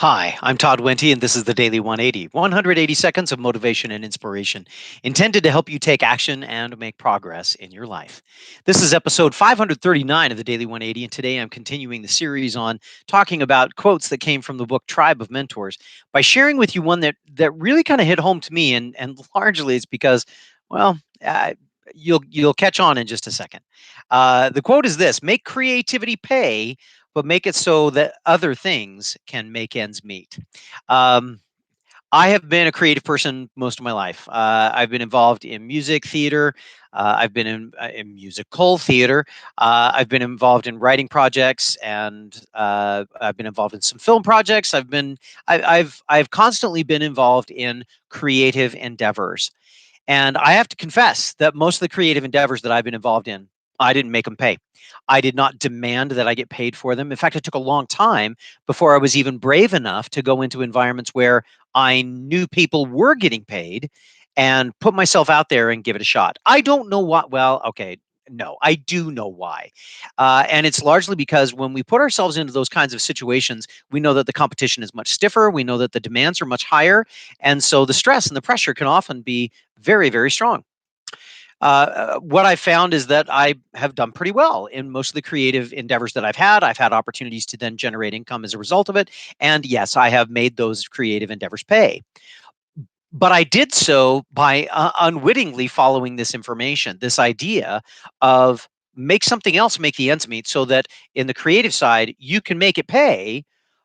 Hi, I'm Todd Wente, and this is the Daily 180 180 seconds of motivation and inspiration intended to help you take action and make progress in your life. This is episode 539 of the Daily 180, and today I'm continuing the series on talking about quotes that came from the book Tribe of Mentors by sharing with you one that really kind of hit home to me, and largely it's because, well, you'll catch on in just a second. The quote is this: "Make creativity pay, but make it so that other things can make ends meet." Um, I have been a creative person most of my life. I've been involved in music theater. I've been in musical theater. I've been involved in writing projects, and I've been involved in some film projects. I've constantly been involved in creative endeavors. And I have to confess that most of the creative endeavors that I've been involved in, I didn't make them pay. I did not demand that I get paid for them. In fact, it took a long time before I was even brave enough to go into environments where I knew people were getting paid and put myself out there and give it a shot. I don't know what, well, okay, no, I do know why. And it's largely because when we put ourselves into those kinds of situations, we know that the competition is much stiffer. We know that the demands are much higher. And so the stress and the pressure can often be very, very strong. What I found is that I have done pretty well in most of the creative endeavors that I've had. I've had opportunities to then generate income as a result of it. And yes, I have made those creative endeavors pay. But I did so by unwittingly following this information, this idea of make something else make the ends meet so that in the creative side, you can make it pay,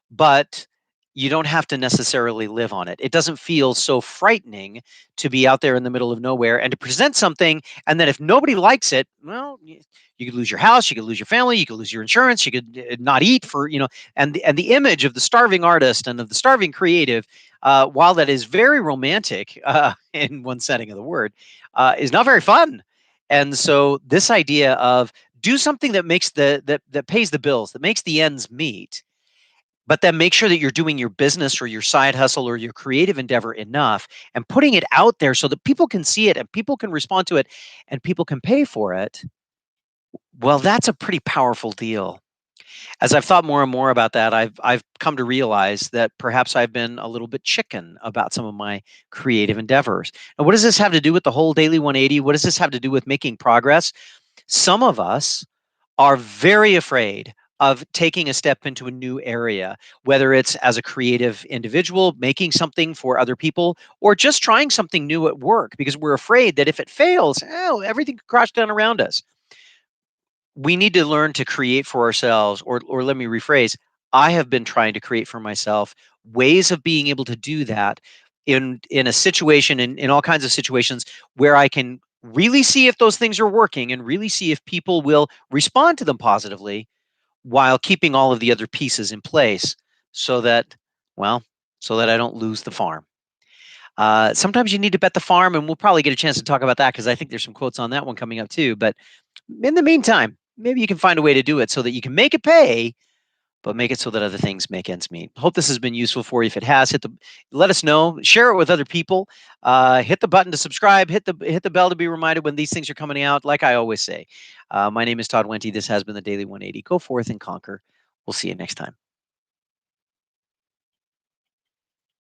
but you don't have to necessarily live on it. It doesn't feel so frightening to be out there in the middle of nowhere and to present something. And then if nobody likes it, well, you could lose your house, you could lose your family, you could lose your insurance, you could not eat for, and the image of the starving artist and of the starving creative, while that is very romantic in one setting of the word, is not very fun. And so this idea of do something that makes that pays the bills, that makes the ends meet, but then make sure that you're doing your business or your side hustle or your creative endeavor enough and putting it out there so that people can see it and people can respond to it and people can pay for it. Well, that's a pretty powerful deal. As I've thought more and more about that, I've come to realize that perhaps I've been a little bit chicken about some of my creative endeavors. And what does this have to do with the whole daily 180? What does this have to do with making progress? Some of us are very afraid of taking a step into a new area, whether it's as a creative individual, making something for other people, or just trying something new at work, because we're afraid that if it fails, oh, everything could crash down around us. We need to learn to create for ourselves, or let me rephrase, I have been trying to create for myself ways of being able to do that in a situation, in all kinds of situations where I can really see if those things are working and really see if people will respond to them positively while keeping all of the other pieces in place so that, well, so that I don't lose the farm. Sometimes you need to bet the farm, and we'll probably get a chance to talk about that because I think there's some quotes on that one coming up too. But in the meantime, maybe you can find a way to do it so that you can make it pay, but make it so that other things make ends meet. Hope this has been useful for you. If it has, let us know, share it with other people, hit the button to subscribe, hit the bell to be reminded when these things are coming out. Like I always say, my name is Todd Wente. This has been the Daily 180. Go forth and conquer. We'll see you next time.